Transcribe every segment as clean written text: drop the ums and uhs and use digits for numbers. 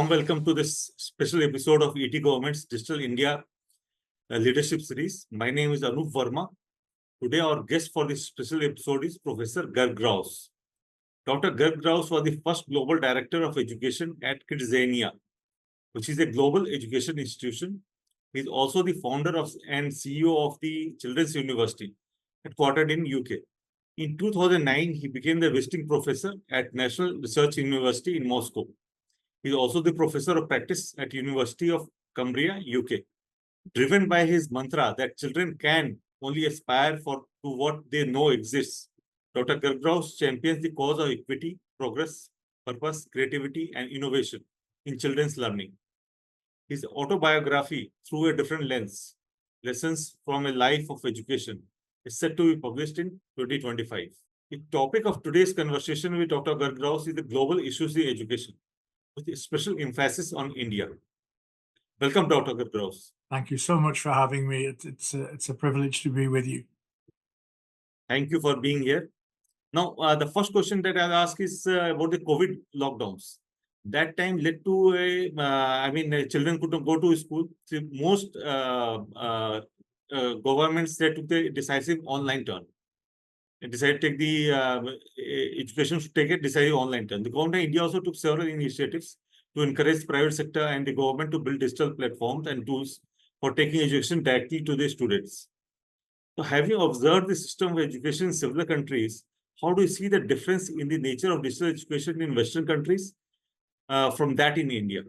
warm welcome to this special episode of ETGovernment's Digital India Leadership Series. My name is Anoop Verma. Today, our guest for this special episode is Professor Ger Graus. Dr. Ger Graus was the first Global Director of Education at KidZania, which is a global education institution. He is also the founder of and CEO of the Children's University, headquartered in UK. In 2009, he became the visiting professor at National Research University in Moscow. He is also the professor of practice at University of Cumbria, UK. Driven by his mantra that children can only aspire to what they know exists, Dr. Ger Graus champions the cause of equity, progress, purpose, creativity, and innovation in children's learning. His autobiography, Through a Different Lens, Lessons from a Life of Education, is set to be published in 2025. The topic of today's conversation with Dr. Ger Graus is the global issues in education, with a special emphasis on India. Welcome, Dr. Ger Graus. Thank you so much for having me. It's a privilege to be with you. Thank you for being here. Now, the first question that I'll ask is about the COVID lockdowns. That time led to children couldn't go to school. So most governments that took the decisive online turn. They decided to take the education should take a decisive online turn. The government of India also took several initiatives to encourage private sector and the government to build digital platforms and tools for taking education directly to the students. So have you observed the system of education in several countries? How do you see the difference in the nature of digital education in Western countries from that in India?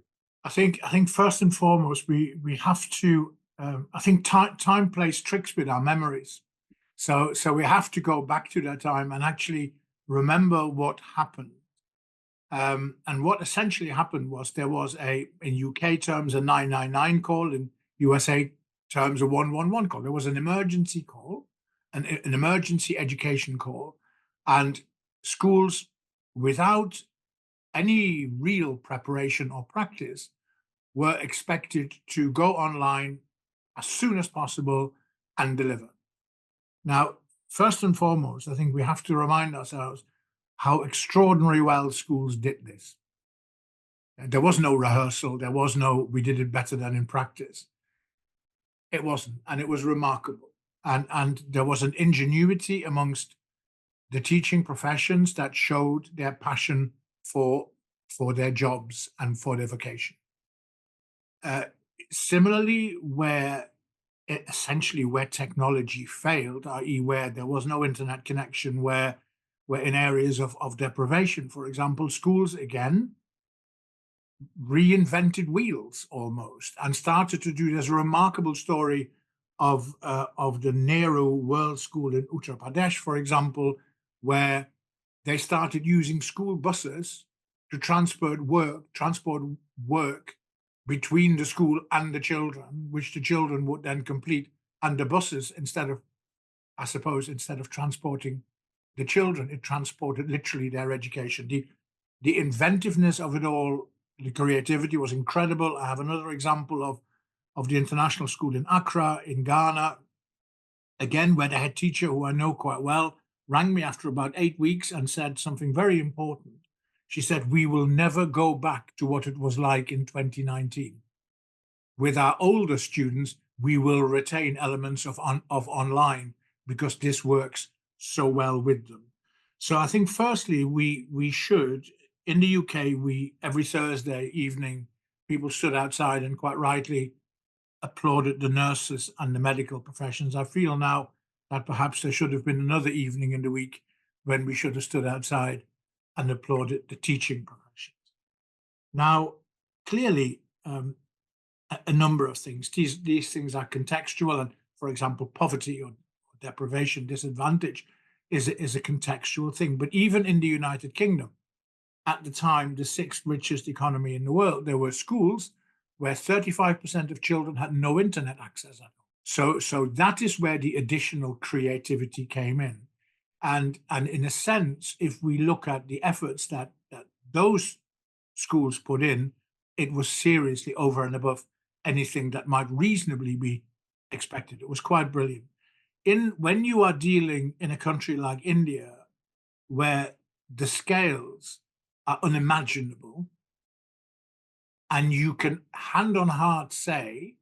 I think first and foremost, we have to, I think time plays tricks with our memories. So we have to go back to that time and actually remember what happened. And what essentially happened was there was in UK terms, a 999 call, in USA terms, a 111 call. There was an emergency call, an emergency education call, and schools without any real preparation or practice were expected to go online as soon as possible and deliver. Now, first and foremost, I think we have to remind ourselves how extraordinarily well schools did this. There was no rehearsal. There was no, we did it better than in practice. It wasn't, and it was remarkable. And there was an ingenuity amongst the teaching professions that showed their passion for their jobs and for their vocation. Similarly, where technology failed, i.e. where there was no internet connection, where in areas of deprivation, for example, schools again reinvented wheels almost and started to do this remarkable story of the Nehru World School in Uttar Pradesh, for example, where they started using school buses to transport work between the school and the children, which the children would then complete, and the buses, instead of transporting the children, it transported literally their education. The inventiveness of it all, the creativity was incredible. I have another example of the international school in Accra in Ghana, again, where the head teacher, who I know quite well, rang me after about 8 weeks and said something very important. She said, "We will never go back to what it was like in 2019. With our older students, we will retain elements of online because this works so well with them." So I think firstly, we should, in the UK, every Thursday evening, people stood outside and quite rightly applauded the nurses and the medical professions. I feel now that perhaps there should have been another evening in the week when we should have stood outside and applauded the teaching professions. Now, clearly, a number of things. These things are contextual, and for example, poverty or deprivation, disadvantage is a contextual thing. But even in the United Kingdom, at the time, the sixth richest economy in the world, there were schools where 35% of children had no internet access at all. So that is where the additional creativity came in. And in a sense, if we look at the efforts that those schools put in, it was seriously over and above anything that might reasonably be expected. It was quite brilliant. When you are dealing in a country like India, where the scales are unimaginable, And you can hand on heart say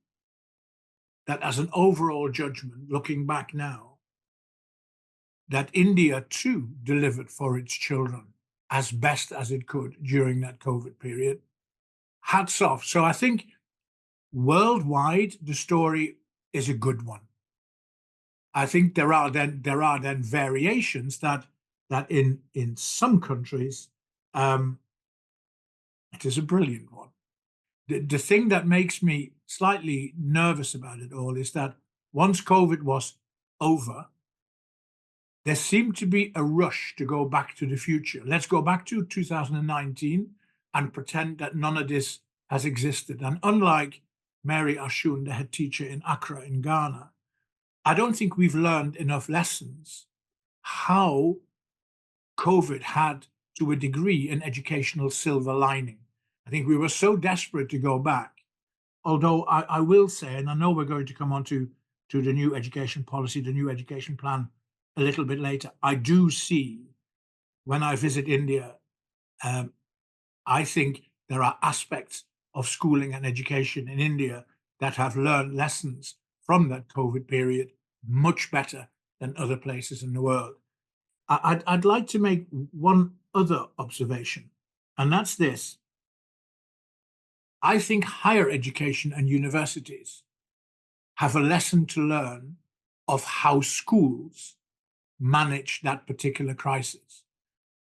that as an overall judgment, looking back now, that India too delivered for its children as best as it could during that COVID period. Hats off. So I think worldwide, the story is a good one. I think there are then variations that in some countries it is a brilliant one. The thing that makes me slightly nervous about it all is that once COVID was over, there seemed to be a rush to go back to the future. Let's go back to 2019 and pretend that none of this has existed. And unlike Mary Ashun, the head teacher in Accra in Ghana, I don't think we've learned enough lessons how COVID had, to a degree, an educational silver lining. I think we were so desperate to go back. Although I will say, and I know we're going to come on to the new education policy, the new education plan a little bit later, I do see when I visit India, I think there are aspects of schooling and education in India that have learned lessons from that COVID period much better than other places in the world. I'd like to make one other observation, and that's this. I think higher education and universities have a lesson to learn of how schools manage that particular crisis.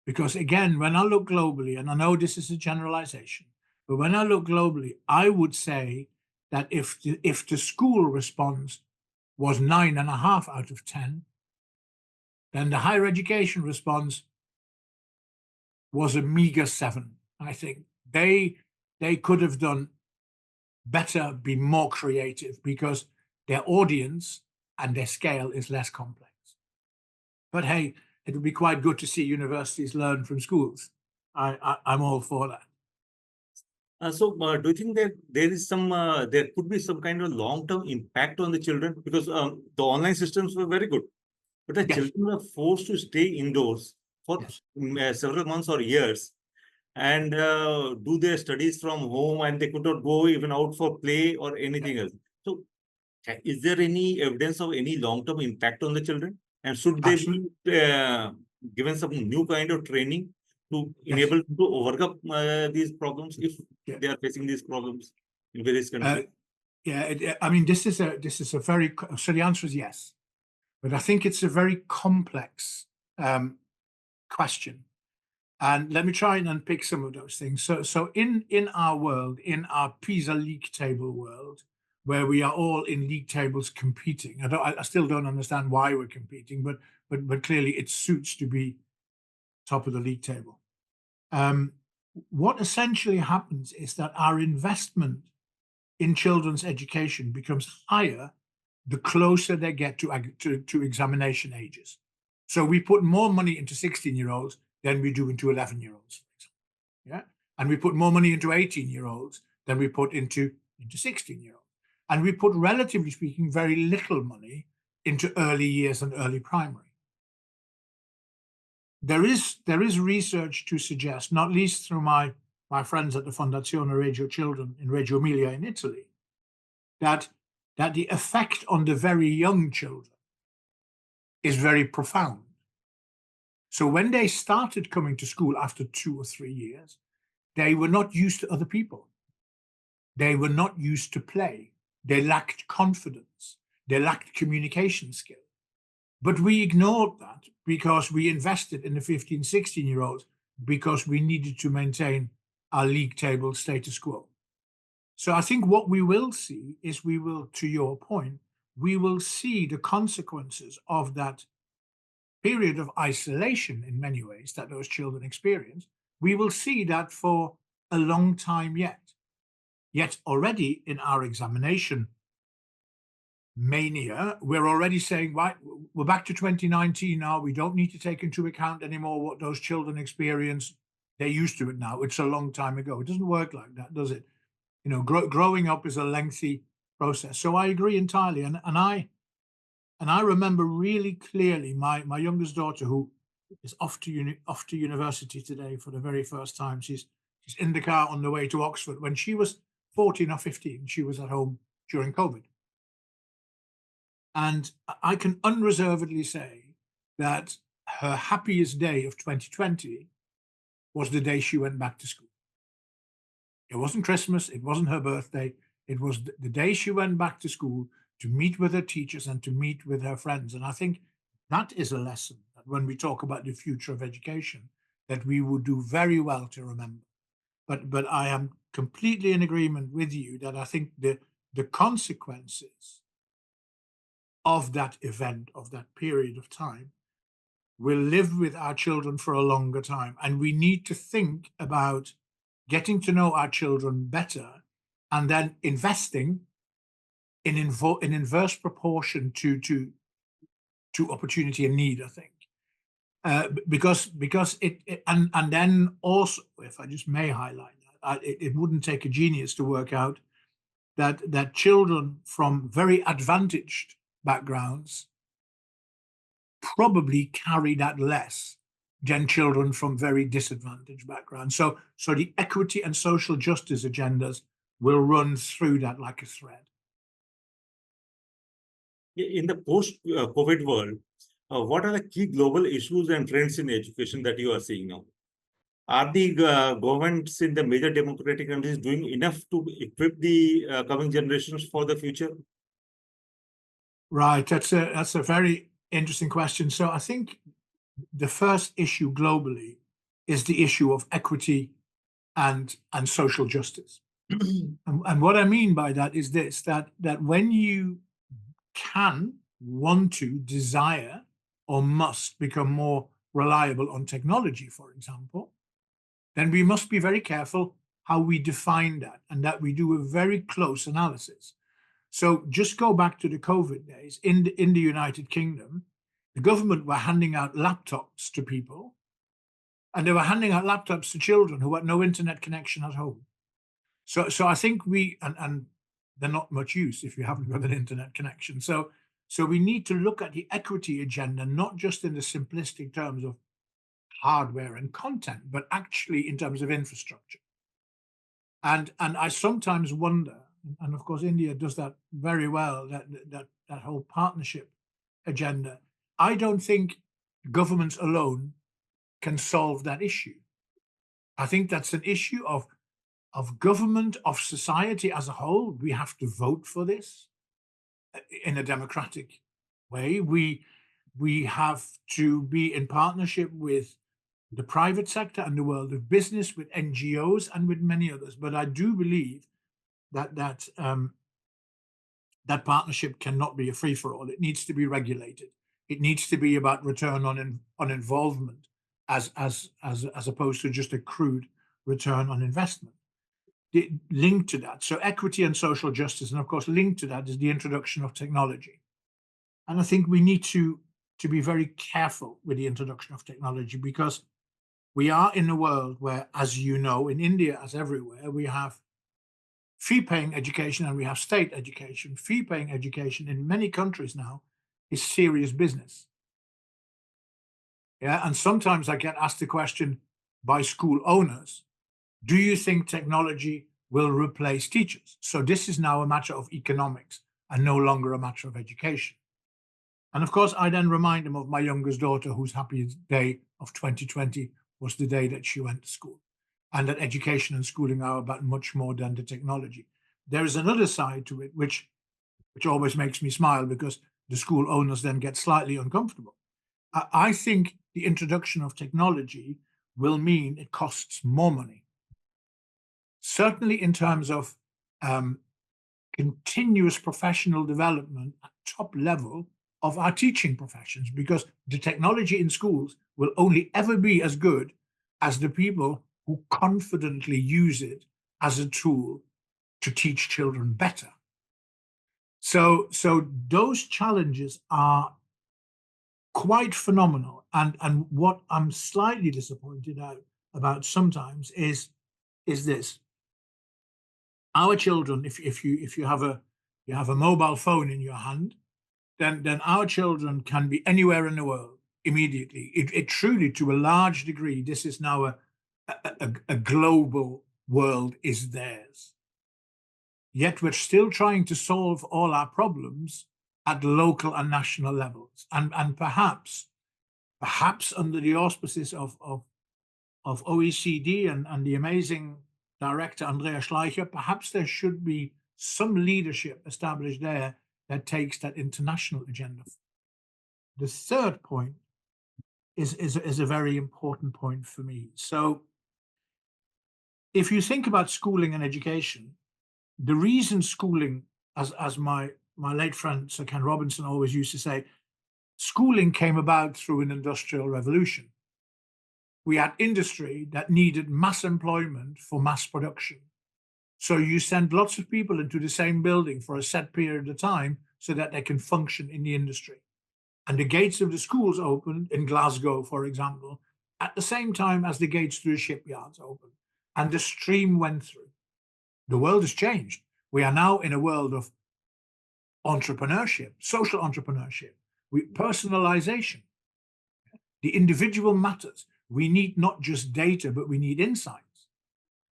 Because again, when I look globally, and I know this is a generalization, but when I look globally, I would say that if the school response was 9.5 out of 10, then the higher education response was a meager 7. I think they could have done better, be more creative, because their audience and their scale is less complex. But hey, it would be quite good to see universities learn from schools. I'm all for that. Do you think that there is there could be some kind of long-term impact on the children? Because the online systems were very good, but the Yes. children were forced to stay indoors for several months or years and do their studies from home, and they could not go even out for play or anything else. So is there any evidence of any long-term impact on the children? And should they be given some new kind of training to enable to overcome these problems if they are facing these problems in various countries? I mean, this is a very, so the answer is yes, but I think it's a very complex question. And let me try and unpick some of those things. So in our world, in our PISA league table world, where we are all in league tables competing, I still don't understand why we're competing, but clearly it suits to be top of the league table. What essentially happens is that our investment in children's education becomes higher the closer they get to examination ages. So we put more money into 16-year-olds than we do into 11-year-olds, yeah, and we put more money into 18-year-olds than we put into 16-year-olds, and we put, relatively speaking, very little money into early years and early primary. There is research to suggest, not least through my friends at the Fondazione Reggio Children in Reggio Emilia in Italy, that the effect on the very young children is very profound. So when they started coming to school after 2 or 3 years, they were not used to other people. They were not used to play. They lacked confidence. They lacked communication skill. But we ignored that because we invested in the 15, 16-year-olds because we needed to maintain our league table status quo. So I think what we will see is to your point, we will see the consequences of that period of isolation in many ways that those children experience. We will see that for a long time yet. Yet already in our examination mania, we're already saying, right, we're back to 2019 now. We don't need to take into account anymore what those children experience. They're used to it now. It's a long time ago. It doesn't work like that, does it? You know, growing up is a lengthy process. So I agree entirely. And I remember really clearly my youngest daughter, who is off to university today for the very first time. She's She's in the car on the way to Oxford. When she was 14 or 15, she was at home during COVID. And I can unreservedly say that her happiest day of 2020 was the day she went back to school. It wasn't Christmas, it wasn't her birthday, it was the day she went back to school to meet with her teachers and to meet with her friends. And I think that is a lesson that when we talk about the future of education, that we would do very well to remember. But I am completely in agreement with you that I think the consequences of that event, of that period of time, will live with our children for a longer time. And we need to think about getting to know our children better and then investing in inverse proportion to opportunity and need, I think. Because it and then also, if I just may highlight that, it wouldn't take a genius to work out that children from very advantaged backgrounds probably carry that less than children from very disadvantaged backgrounds. So the equity and social justice agendas will run through that like a thread. In the post-COVID world, what are the key global issues and trends in education that you are seeing now? Are the governments in the major democratic countries doing enough to equip the coming generations for the future? Right, that's a very interesting question. So I think the first issue globally is the issue of equity and social justice. And what I mean by that is this, that when you can, want to, desire, or must become more reliable on technology, for example, then we must be very careful how we define that and that we do a very close analysis. So just go back to the COVID days. In the United Kingdom, the government were handing out laptops to people, and they were handing out laptops to children who had no internet connection at home. So I think and they're not much use if you haven't got an internet connection. So we need to look at the equity agenda, not just in the simplistic terms of hardware and content, but actually in terms of infrastructure. And I sometimes wonder, and of course India does that very well, that whole partnership agenda. I don't think governments alone can solve that issue. I think that's an issue of government, of society as a whole. We have to vote for this in a democratic way. We have to be in partnership with the private sector and the world of business, with NGOs and with many others. But I do believe that partnership cannot be a free-for-all. It needs to be regulated. It needs to be about return on involvement as opposed to just a crude return on investment. Linked to that, so equity and social justice, and of course linked to that is the introduction of technology. And I think we need to be very careful with the introduction of technology, because we are in a world where, as you know, in India as everywhere, we have fee-paying education and we have state education. Fee-paying education in many countries now is serious business. Yeah, and sometimes I get asked the question by school owners, do you think technology will replace teachers? So this is now a matter of economics and no longer a matter of education. And of course, I then remind them of my youngest daughter, whose happiest day of 2020 was the day that she went to school, and that education and schooling are about much more than the technology. There is another side to it, which always makes me smile, because the school owners then get slightly uncomfortable. I think the introduction of technology will mean it costs more money. Certainly in terms of continuous professional development at top level of our teaching professions, because the technology in schools will only ever be as good as the people who confidently use it as a tool to teach children better. So those challenges are quite phenomenal. And what I'm slightly disappointed about sometimes is this. Our children, if you have a mobile phone in your hand, then our children can be anywhere in the world immediately. It truly, to a large degree, this is now a global world is theirs. Yet we're still trying to solve all our problems at local and national levels. And perhaps under the auspices of OECD and the amazing director, Andrea Schleicher, perhaps there should be some leadership established there that takes that international agenda. The third point is a very important point for me. So if you think about schooling and education, the reason schooling, as my late friend Sir Ken Robinson always used to say, schooling came about through an industrial revolution. We had industry that needed mass employment for mass production. So you send lots of people into the same building for a set period of time so that they can function in the industry. And the gates of the schools opened in Glasgow, for example, at the same time as the gates to the shipyards opened. And the stream went through. The world has changed. We are now in a world of entrepreneurship, social entrepreneurship, personalization. The individual matters. We need not just data, but we need insights.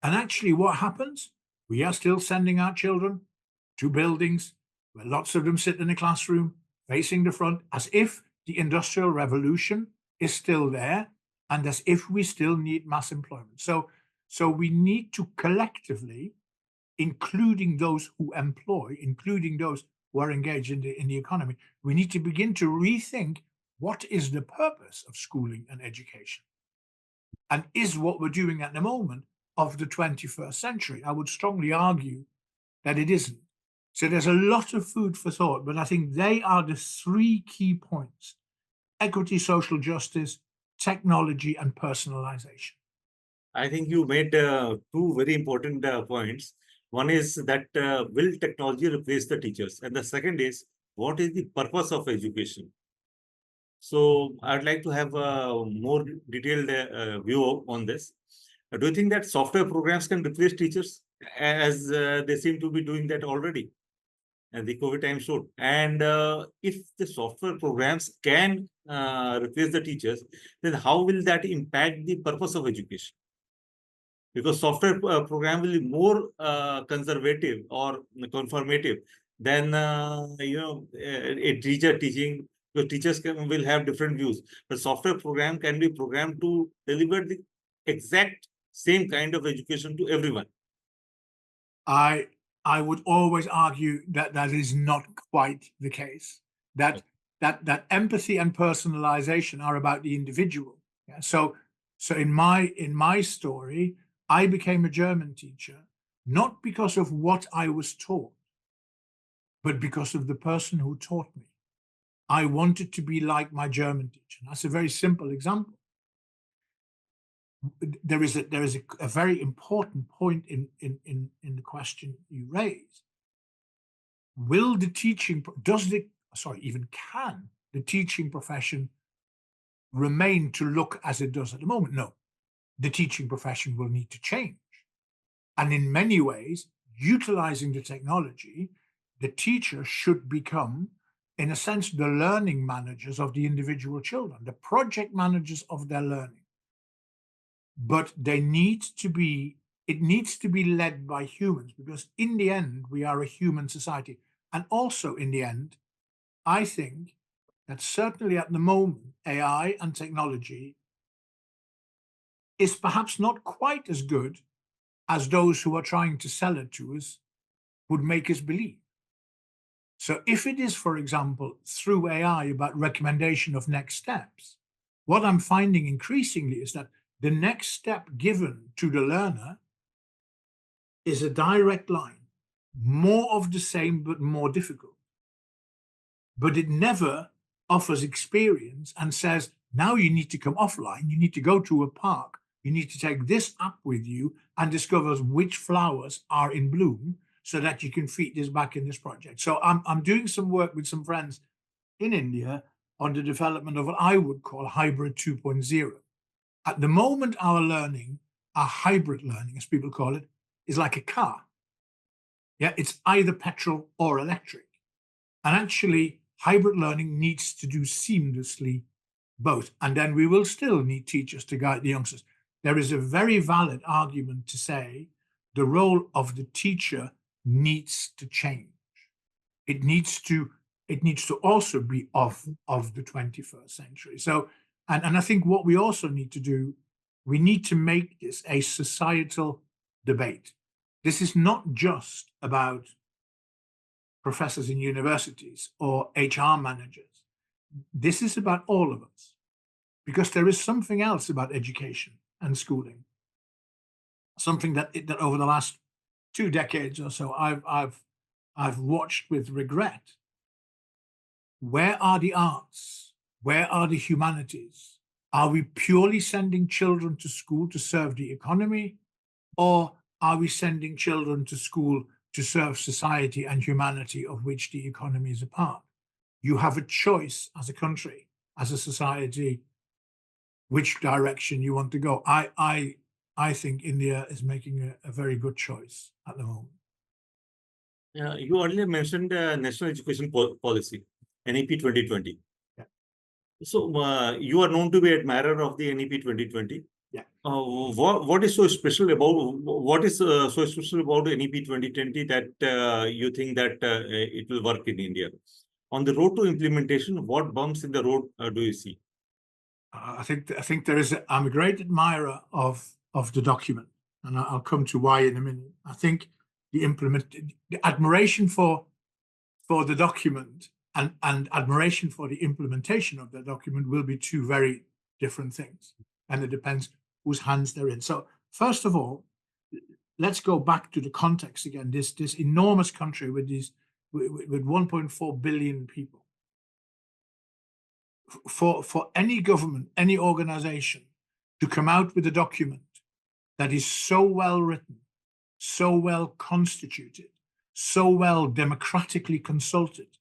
And actually, what happens? We are still sending our children to buildings where lots of them sit in a classroom facing the front, as if the Industrial Revolution is still there and as if we still need mass employment. So we need to collectively, including those who employ, including those who are engaged in the economy, we need to begin to rethink what is the purpose of schooling and education. And is what we're doing at the moment of the 21st century? I would strongly argue that it isn't. So there's a lot of food for thought, but I think they are the three key points: equity, social justice, technology, and personalization. I think you made two very important points. One is that will technology replace the teachers? And the second is, what is the purpose of education? So I'd like to have a more detailed view on this. Do you think that software programs can replace teachers, as they seem to be doing that already, and the COVID time showed? And if the software programs can replace the teachers, then how will that impact the purpose of education? Because software program will be more conservative or conformative than a teacher teaching. Because teachers will have different views, but software program can be programmed to deliver the exact same kind of education to everyone. I would always argue that that is not quite the case. That empathy and personalization are about the individual. Yeah? So in my story, I became a German teacher not because of what I was taught, but because of the person who taught me. I wanted to be like my German teacher. That's a very simple example. There is a very important point in the question you raise. Will the teaching, can the teaching profession remain to look as it does at the moment? No. The teaching profession will need to change. And in many ways, utilizing the technology, the teacher should become, in a sense, the learning managers of the individual children, the project managers of their learning. But it needs to be led by humans, because in the end, we are a human society. And also in the end, I think that certainly at the moment, AI and technology is perhaps not quite as good as those who are trying to sell it to us would make us believe. So if it is, for example, through AI about recommendation of next steps, what I'm finding increasingly is that the next step given to the learner is a direct line, more of the same, but more difficult. But it never offers experience and says, now you need to come offline, you need to go to a park, you need to take this app with you and discover which flowers are in bloom so that you can feed this back in this project. So I'm doing some work with some friends in India on the development of what I would call hybrid 2.0. At the moment, our hybrid learning, as people call it, is like a car. Yeah, it's either petrol or electric. And actually, hybrid learning needs to do seamlessly both. And then we will still need teachers to guide the youngsters. there is a very valid argument to say the role of the teacher needs to change. It needs to also be of the 21st century. So, and I think what we also need to do, we need to make this a societal debate. This is not just about professors in universities or HR managers. This is about all of us, because there is something else about education and schooling, something that over the last 2 decades or so I've watched with regret. Where are the arts? Where are the humanities? Are we purely sending children to school to serve the economy, or are we sending children to school to serve society and humanity, of which the economy is a part? You have a choice as a country, as a society, which direction you want to go. I think India is making a very good choice at the moment. You earlier mentioned National Education Policy, NEP 2020. Yeah. So you are known to be admirer of the NEP 2020. Yeah. What is so special about NEP 2020 that you think that it will work in India? On the road to implementation, what bumps in the road do you see? I think there is. I'm a great admirer of the document, and I'll come to why in a minute. I think the admiration for the document and admiration for the implementation of the document will be two very different things, and it depends whose hands they're in. So first of all, let's go back to the context again. This enormous country with 1.4 billion people. For any government, any organization to come out with a document that is so well written, so well constituted, so well democratically consulted,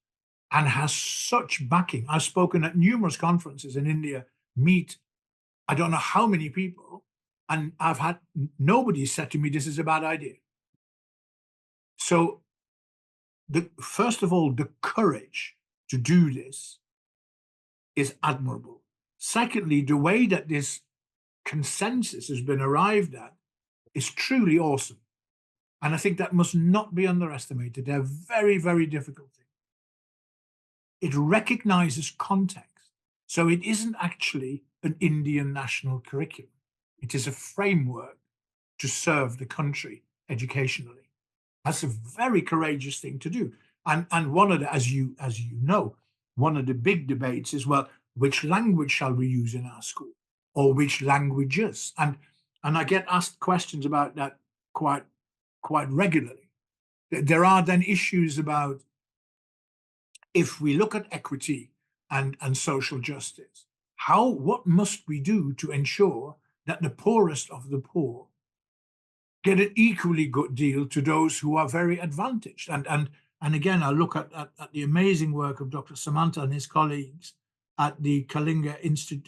and has such backing. I've spoken at numerous conferences in India, meet I don't know how many people, and I've had nobody said to me, this is a bad idea. So first of all, the courage to do this is admirable. Secondly, the way that this consensus has been arrived at is truly awesome. And I think that must not be underestimated. They're very, very difficult things. It recognizes context. So it isn't actually an Indian national curriculum. It is a framework to serve the country educationally. That's a very courageous thing to do. And one of the, as you know, one of the big debates is, well, which language shall we use in our school, or which languages? And I get asked questions about that quite regularly. There are then issues about, if we look at equity and social justice, what must we do to ensure that the poorest of the poor get an equally good deal to those who are very advantaged? And again, I look at the amazing work of Dr. Samanta and his colleagues at the Kalinga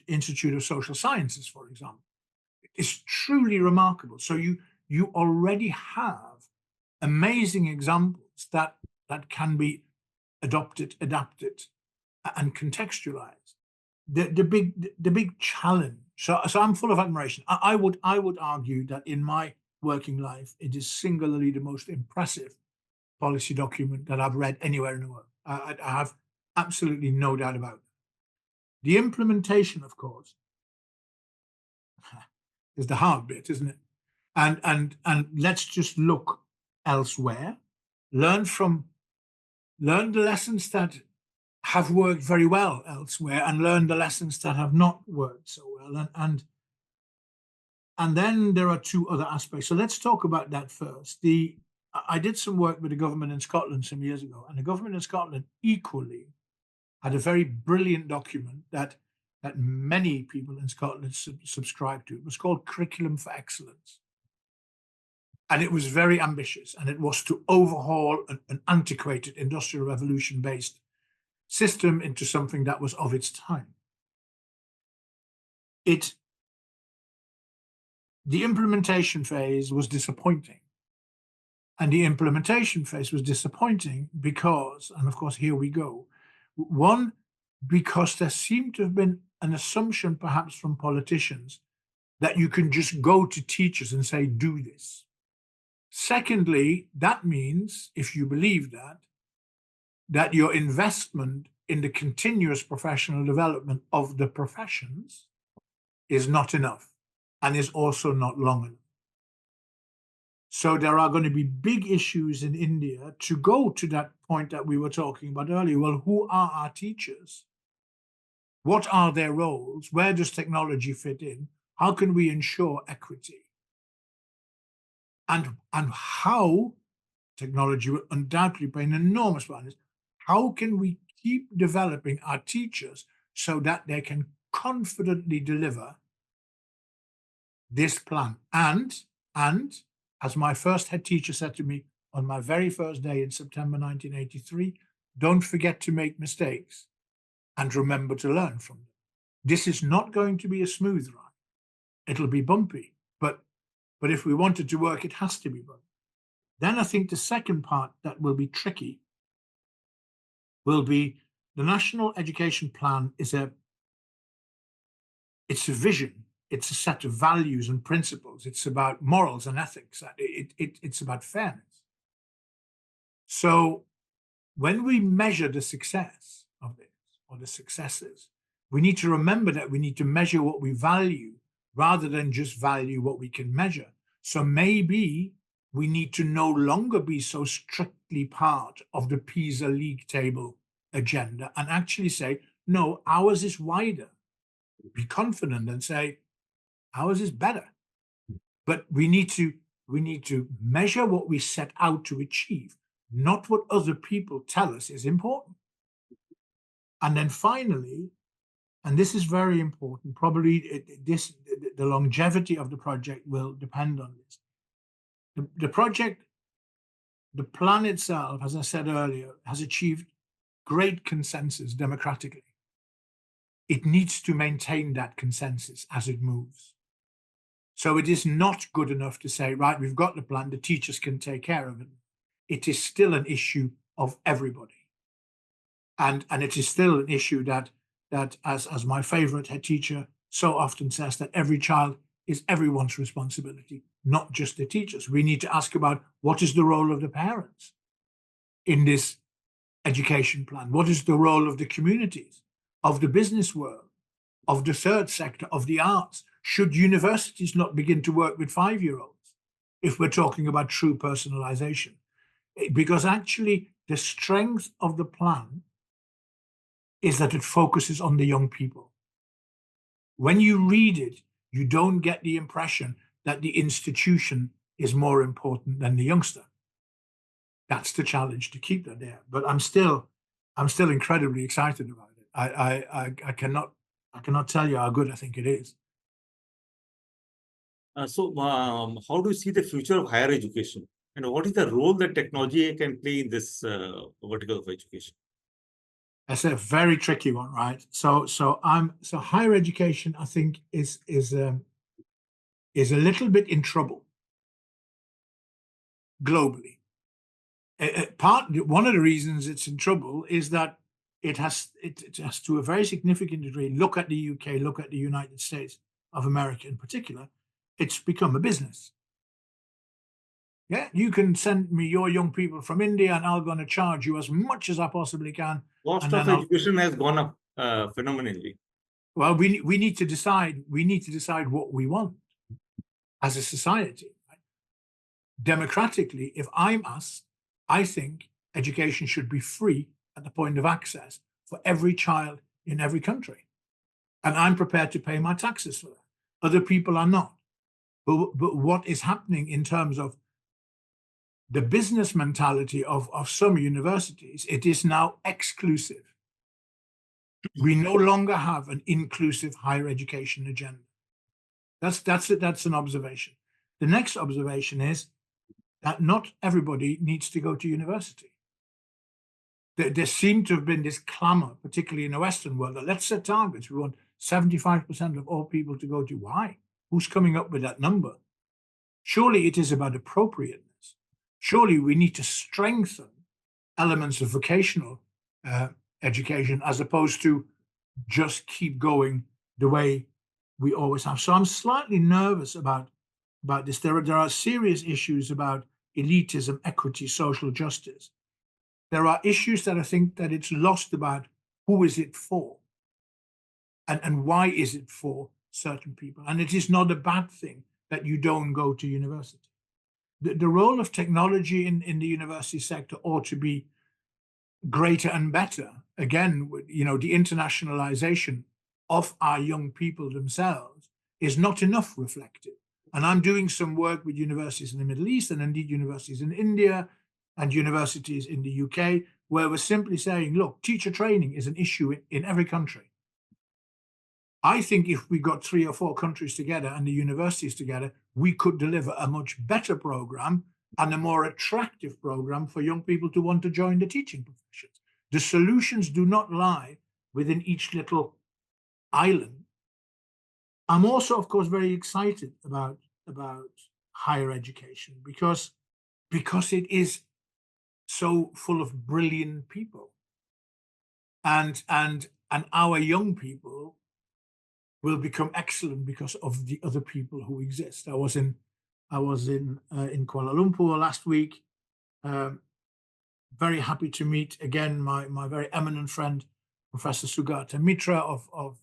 Institute of Social Sciences, for example. It's truly remarkable. So you already have amazing examples that can be adopted, adapted, and contextualized. The big challenge. So I'm full of admiration. I would argue that in my working life, it is singularly the most impressive policy document that I've read anywhere in the world. I have absolutely no doubt about it. The implementation, of course, is the hard bit, isn't it? And let's just look elsewhere, learn the lessons that have worked very well elsewhere, and learn the lessons that have not worked so well. And then there are two other aspects. So let's talk about that first. I did some work with the government in Scotland some years ago, and the government in Scotland equally had a very brilliant document that many people in Scotland subscribed to. It was called Curriculum for Excellence. And it was very ambitious, and it was to overhaul an antiquated Industrial Revolution-based system into something that was of its time. The implementation phase was disappointing. And the implementation phase was disappointing because, and of course, here we go. One, because there seemed to have been an assumption, perhaps from politicians, that you can just go to teachers and say, do this. Secondly, that means, if you believe that your investment in the continuous professional development of the professions is not enough and is also not long enough. So there are going to be big issues in India to go to that point that we were talking about earlier. Well, who are our teachers? What are their roles? Where does technology fit in? How can we ensure equity? And how technology will undoubtedly play an enormous part in this. How can we keep developing our teachers so that they can confidently deliver this plan? And as my first head teacher said to me on my very first day in September 1983, don't forget to make mistakes and remember to learn from them. This is not going to be a smooth ride. It'll be bumpy, but if we want it to work, it has to be bumpy. Then I think the second part that will be tricky will be the National Education Plan it's a vision. It's a set of values and principles. It's about morals and ethics. It's about fairness. So when we measure the success of this or the successes, we need to remember that we need to measure what we value rather than just value what we can measure. So maybe we need to no longer be so strictly part of the PISA league table agenda and actually say, no, ours is wider. Be confident and say, ours is better. But we need to measure what we set out to achieve, not what other people tell us is important. And then finally, and this is very important, probably the longevity of the project will depend on this. The project, the plan itself, as I said earlier, has achieved great consensus democratically. It needs to maintain that consensus as it moves. So it is not good enough to say, right, we've got the plan, the teachers can take care of it. It is still an issue of everybody. And it is still an issue that as my favorite head teacher so often says, that every child is everyone's responsibility, not just the teachers. We need to ask about what is the role of the parents in this education plan? What is the role of the communities, of the business world, of the third sector, of the arts? Should universities not begin to work with 5-year-olds if we're talking about true personalization? Because actually the strength of the plan is that it focuses on the young people. When you read it, you don't get the impression that the institution is more important than the youngster. That's the challenge, to keep that there. But I'm still incredibly excited about it. I cannot tell you how good I think it is. How do you see the future of higher education? And what is the role that technology can play in this vertical of education? That's a very tricky one, right? So higher education, I think, is a little bit in trouble globally. One of the reasons it's in trouble is that it has to a very significant degree, look at the UK, look at the United States of America in particular, it's become a business. Yeah, you can send me your young people from India and I'm going to charge you as much as I possibly can. Cost of education has gone up phenomenally. Well, we need to decide what we want as a society. Right? Democratically, if I'm asked, I think education should be free at the point of access for every child in every country. And I'm prepared to pay my taxes for that. Other people are not. But what is happening in terms of the business mentality of some universities, it is now exclusive. We no longer have an inclusive higher education agenda. That's an observation. The next observation is that not everybody needs to go to university. There seemed to have been this clamor, particularly in the Western world, that let's set targets. We want 75% of all people to go to. Why? Who's coming up with that number? Surely it is about appropriateness. Surely we need to strengthen elements of vocational education as opposed to just keep going the way we always have. So I'm slightly nervous about this. There are serious issues about elitism, equity, social justice. There are issues that I think that it's lost about who is it for, and why is it for certain people. And it is not a bad thing that you don't go to university. The role of technology in the university sector ought to be greater and better. Again, the internationalization of our young people themselves is not enough reflected. And I'm doing some work with universities in the Middle East, and indeed universities in India and universities in the UK, where we're simply saying, look, teacher training is an issue in every country. I think if we got 3 or 4 countries together and the universities together, we could deliver a much better program and a more attractive program for young people to want to join the teaching professions. The solutions do not lie within each little island. I'm also, of course, very excited about higher education because it is so full of brilliant people, and our young people will become excellent because of the other people who exist. I was in Kuala Lumpur last week. Very happy to meet again my very eminent friend, Professor Sugata Mitra of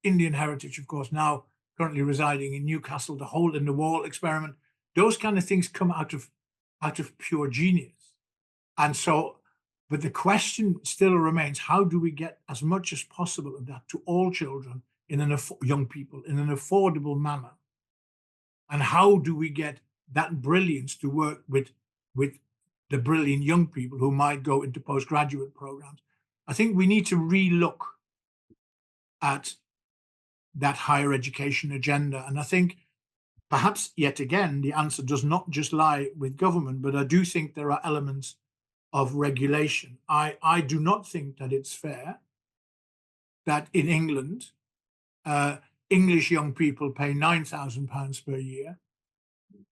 Indian heritage, of course, now currently residing in Newcastle. The hole in the wall experiment, those kind of things come out of pure genius. And so, but the question still remains: how do we get as much as possible of that to all children, young people, in an affordable manner? And how do we get that brilliance to work with the brilliant young people who might go into postgraduate programs? I think we need to relook at that higher education agenda. And I think perhaps yet again, the answer does not just lie with government, but I do think there are elements of regulation. I do not think that it's fair that in England, English young people pay £9,000 per year,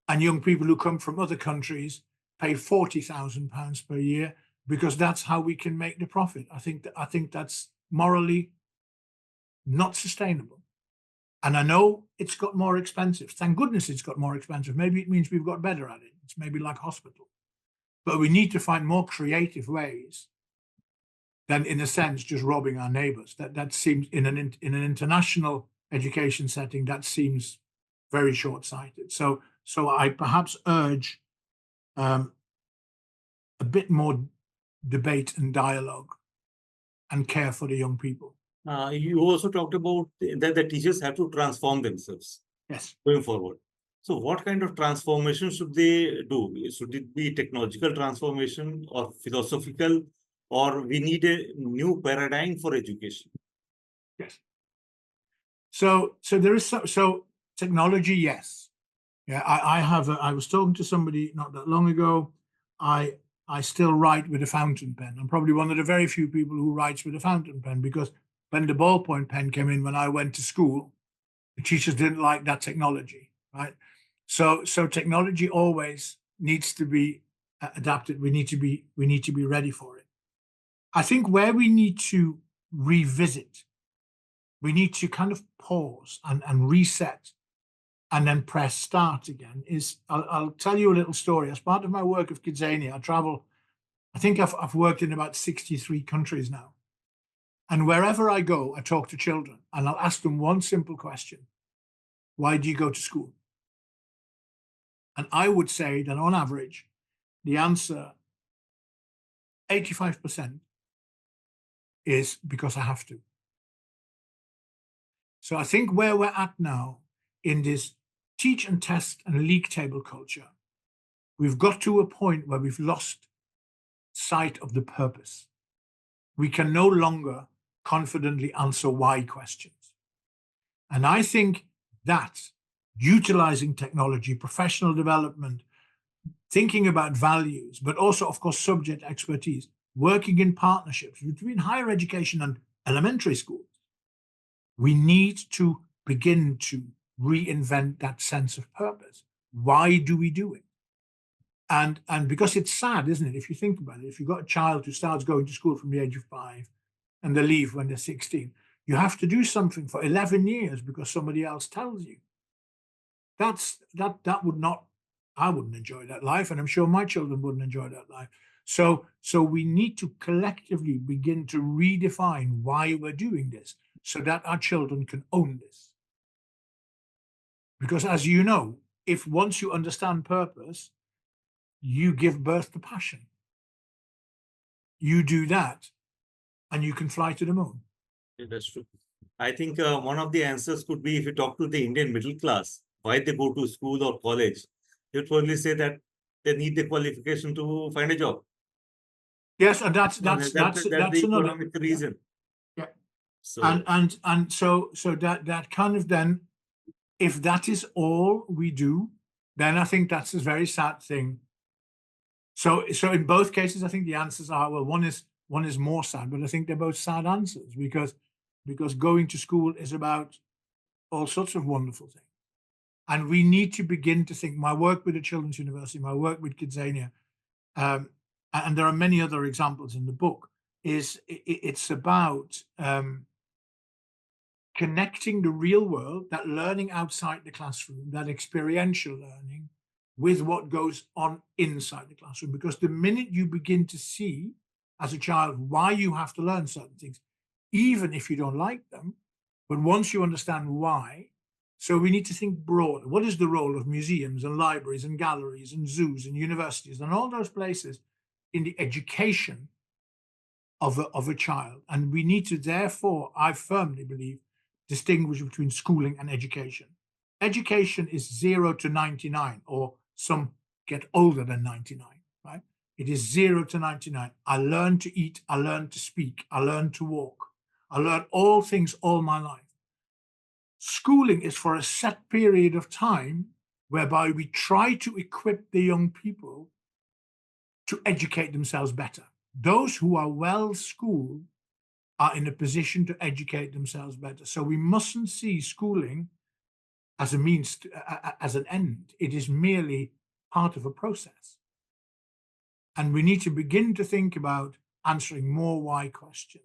and young people who come from other countries pay £40,000 per year, because that's how we can make the profit. I think that's morally not sustainable. And I know it's got more expensive. Thank goodness it's got more expensive. Maybe it means we've got better at it. It's maybe like hospital. But we need to find more creative ways than, in a sense, just robbing our neighbors. That seems, in an international education setting, that seems very short-sighted. So I perhaps urge a bit more debate and dialogue and care for the young people. You also talked about that the teachers have to transform themselves. Yes. Going forward. So what kind of transformation should they do? Should it be technological transformation or philosophical, or we need a new paradigm for education? Yes. So there is so technology, yes. Yeah, I was talking to somebody not that long ago. I still write with a fountain pen. I'm probably one of the very few people who writes with a fountain pen, because when the ballpoint pen came in when I went to school, the teachers didn't like that technology, right? So technology always needs to be adapted. We need to be ready for it. I think where we need to revisit, we need to kind of pause and reset and then press start again, is I'll tell you a little story. As part of my work of KidZania, I travel. I think I've worked in about 63 countries now. And wherever I go, I talk to children and I'll ask them one simple question: why do you go to school? And I would say that on average, the answer, 85%, is because I have to. So I think where we're at now in this teach and test and league table culture, we've got to a point where we've lost sight of the purpose. We can no longer confidently answer why questions. And I think that utilizing technology, professional development, thinking about values, but also, of course, subject expertise, working in partnerships between higher education and elementary schools, we need to begin to reinvent that sense of purpose. Why do we do it? And because it's sad, isn't it? If you think about it, if you've got a child who starts going to school from the age of 5 and they leave when they're 16, You have to do something for 11 years because somebody else tells you. That would not, I wouldn't enjoy that life, and I'm sure my children wouldn't enjoy that life. So we need to collectively begin to redefine why we're doing this so that our children can own this. Because as you know, if once you understand purpose, you give birth to passion. You do that and you can fly to the moon. Yeah, that's true. I think one of the answers could be if you talk to the Indian middle class, why they go to school or college, you'd probably say that they need the qualification to find a job. Yes, and that's the another economic reason. Yeah. So and so that kind of then, if that is all we do, then I think that's a very sad thing. So in both cases, I think the answers are, well, one is more sad, but I think they're both sad answers because going to school is about all sorts of wonderful things. And we need to begin to think, my work with the Children's University, my work with KidZania, and there are many other examples in the book, it's about connecting the real world, that learning outside the classroom, that experiential learning, with what goes on inside the classroom. Because the minute you begin to see as a child why you have to learn certain things, even if you don't like them, but once you understand why, so we need to think broad. What is the role of museums and libraries and galleries and zoos and universities and all those places in the education of a child? And we need to, therefore, I firmly believe, distinguish between schooling and education. Education is 0 to 99, or some get older than 99, right? It is 0 to 99. I learned to eat, I learned to speak, I learned to walk. I learned all things all my life. Schooling is for a set period of time whereby we try to equip the young people to educate themselves better. Those who are well schooled are in a position to educate themselves better. So we mustn't see schooling as a means, as an end. It is merely part of a process. And we need to begin to think about answering more why questions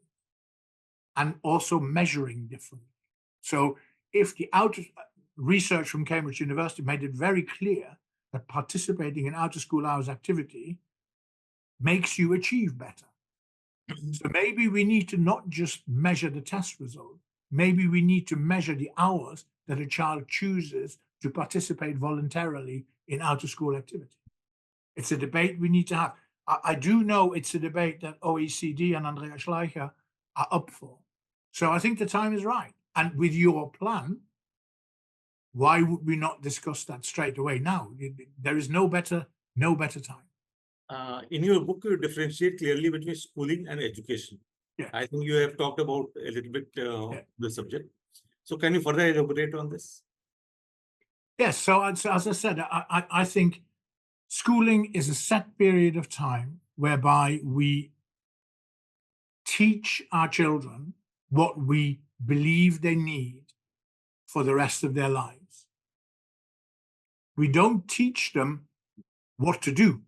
and also measuring differently. So if the research from Cambridge University made it very clear that participating in out-of-school hours activity makes you achieve better. So maybe we need to not just measure the test result. Maybe we need to measure the hours that a child chooses to participate voluntarily in out-of-school activity. It's a debate we need to have. I do know it's a debate that OECD and Andreas Schleicher are up for. So I think the time is right. And with your plan, why would we not discuss that straight away now? There is no better time. In your book, you differentiate clearly between schooling and education. Yeah. I think you have talked about a little bit the subject. So can you further elaborate on this? Yes. So as I said, I think schooling is a set period of time whereby we teach our children what we believe they need for the rest of their lives. We don't teach them what to do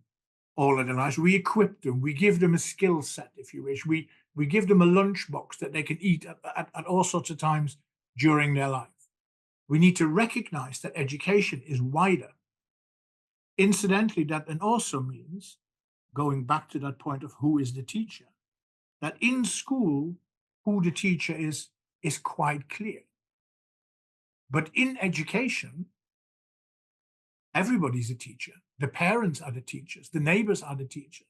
all of their lives. We equip them. We give them a skill set, if you wish. We give them a lunchbox that they can eat at all sorts of times during their life. We need to recognize that education is wider. Incidentally, that then also means, going back to that point of who is the teacher, that in school, who the teacher is quite clear. But in education, everybody's a teacher. The parents are the teachers. The neighbors are the teachers.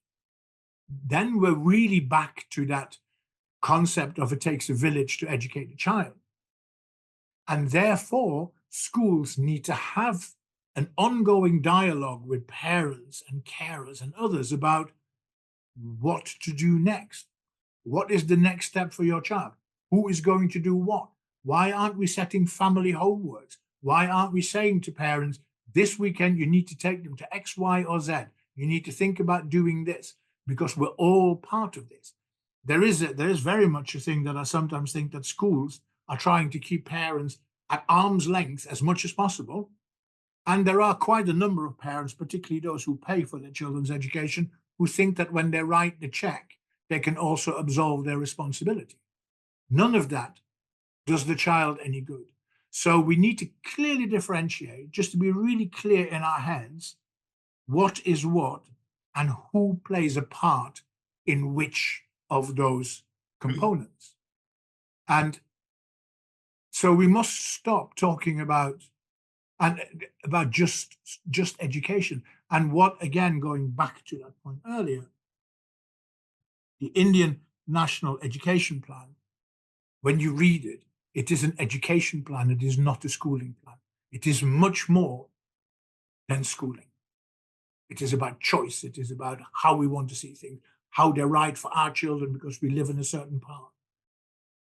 Then we're really back to that concept of it takes a village to educate a child. And therefore, schools need to have an ongoing dialogue with parents and carers and others about what to do next. What is the next step for your child? Who is going to do what? Why aren't we setting family homeworks? Why aren't we saying to parents, this weekend you need to take them to X, Y, or Z? You need to think about doing this, because we're all part of this. There is very much a thing that I sometimes think that schools are trying to keep parents at arm's length as much as possible. And there are quite a number of parents, particularly those who pay for their children's education, who think that when they write the check, they can also absolve their responsibility. None of that does the child any good? So we need to clearly differentiate, just to be really clear in our heads, what is what and who plays a part in which of those components. And so we must stop talking about just education. And what, again, going back to that point earlier, the Indian National Education Plan, when you read it, it is an education plan. It is not a schooling plan. It is much more than schooling. It is about choice. It is about how we want to see things, how they're right for our children because we live in a certain part.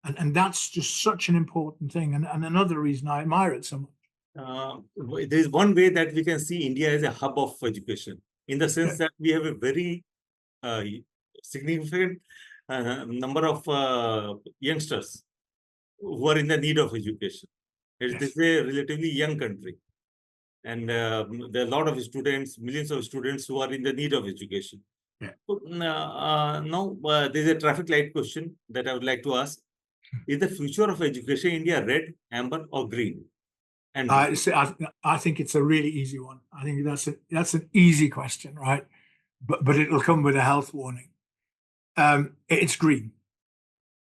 And that's just such an important thing. And another reason I admire it so much. There is one way that we can see India as a hub of education, in the sense that we have a very significant number of youngsters who are in the need of education. It is a relatively young country. And there are a lot of students, millions of students who are in the need of education. So, now there's a traffic light question that I would like to ask. Is the future of education in India red, amber, or green? And I think it's a really easy one. I think that's an easy question, right? But it'll come with a health warning. It's green.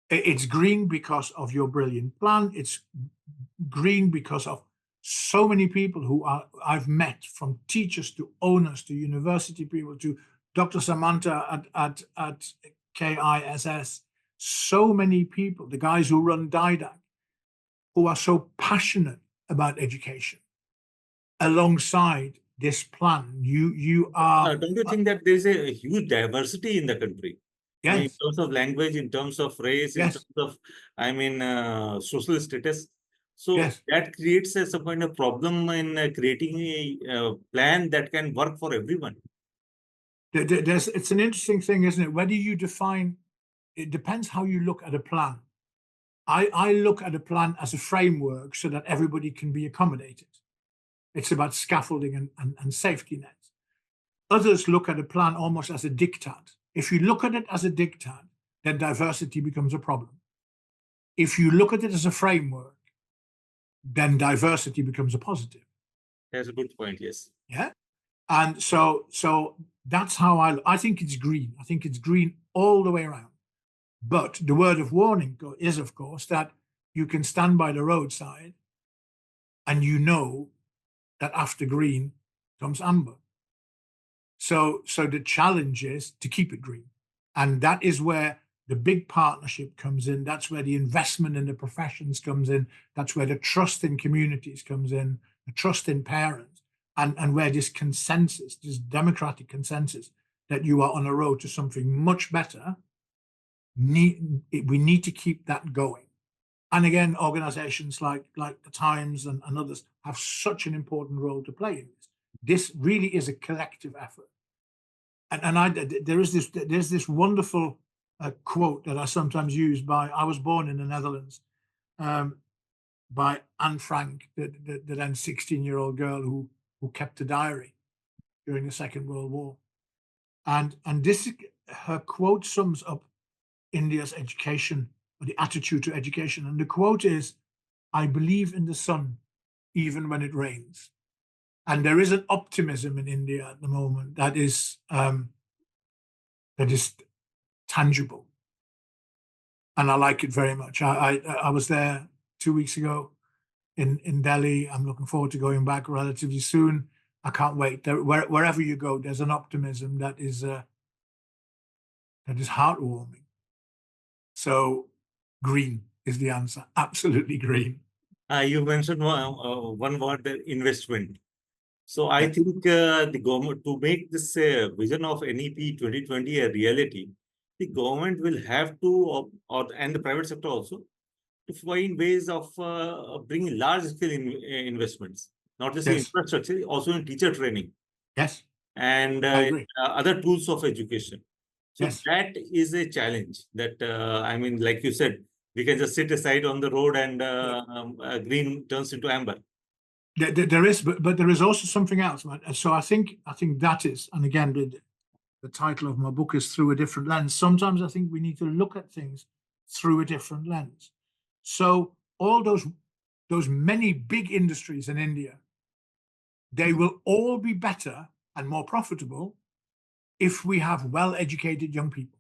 It's green because of your brilliant plan. It's green because of so many people who I've met, from teachers to owners to university people to Dr. Samantha at KISS. So many people, the guys who run DIDAC, who are so passionate about education. Alongside this plan, you are. Don't you think that there is a huge diversity in the country? Yes. I mean, in terms of language, in terms of race, Yes. in terms of, social status. So Yes. that creates some kind of problem in creating a plan that can work for everyone. It's an interesting thing, isn't it? Whether you define, it depends how you look at a plan. I look at a plan as a framework so that everybody can be accommodated. It's about scaffolding and safety nets. Others look at a plan almost as a diktat. If you look at it as a diktat, then diversity becomes a problem. If you look at it as a framework, then diversity becomes a positive. That's a good point, yes. Yeah. And so that's how I think it's green. I think it's green all the way around. But the word of warning is, of course, that you can stand by the roadside and you know that after green comes amber. So the challenge is to keep it green. And that is where the big partnership comes in. That's where the investment in the professions comes in. That's where the trust in communities comes in, the trust in parents, and where this consensus, this democratic consensus that you are on a road to something much better, we need to keep that going. And again, organizations like the Times and others have such an important role to play in this. This really is a collective effort. And there's this wonderful quote that I sometimes use I was born in the Netherlands, by Anne Frank, the then 16-year-old girl who kept a diary during the Second World War. And her quote sums up India's education, or the attitude to education. And the quote is, "I believe in the sun even when it rains." And there is an optimism in India at the moment that is tangible. And I like it very much. I was there 2 weeks ago in Delhi. I'm looking forward to going back relatively soon. I can't wait. Wherever you go, there's an optimism that is heartwarming. So green is the answer. Absolutely green. You mentioned one word, the investment. So I think the government, to make this vision of NEP 2020 a reality, the government will have to, and the private sector also, to find ways of bringing large-scale investments, not just in infrastructure, also in teacher training. Yes. And other tools of education. So that is a challenge that, I mean, like you said, we can just sit aside on the road and green turns into amber. There is, but there is also something else. Right? So I think that is, and again, the title of my book is Through a Different Lens. Sometimes I think we need to look at things through a different lens. So all those many big industries in India, they will all be better and more profitable if we have well-educated young people.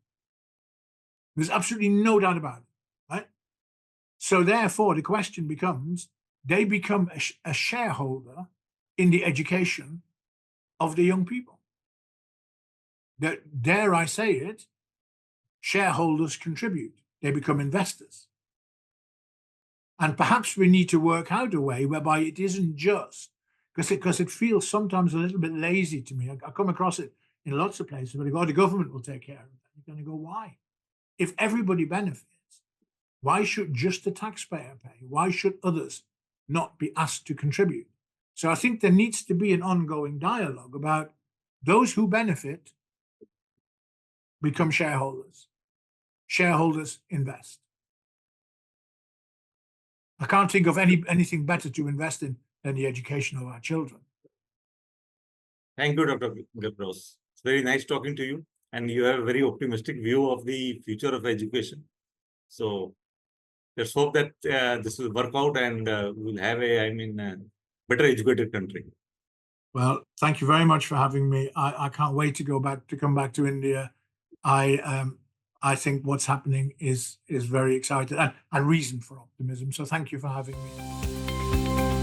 There's absolutely no doubt about it, right? So therefore, the question becomes, they become a shareholder in the education of the young people. That, dare I say it, shareholders contribute. They become investors. And perhaps we need to work out a way whereby it isn't just, because it feels sometimes a little bit lazy to me. I come across it in lots of places where they go, the government will take care of it. You're going to go, why? If everybody benefits, why should just the taxpayer pay? Why should others not be asked to contribute? So I think there needs to be an ongoing dialogue about those who benefit become shareholders. Shareholders invest. I can't think of anything better to invest in than the education of our children. Thank you, Dr. Ger Graus. It's very nice talking to you, and you have a very optimistic view of the future of education. So let's hope that this will work out and we'll have a, better educated country. Well, thank you very much for having me. I can't wait to come back to India. I think what's happening is very exciting and reason for optimism. So thank you for having me.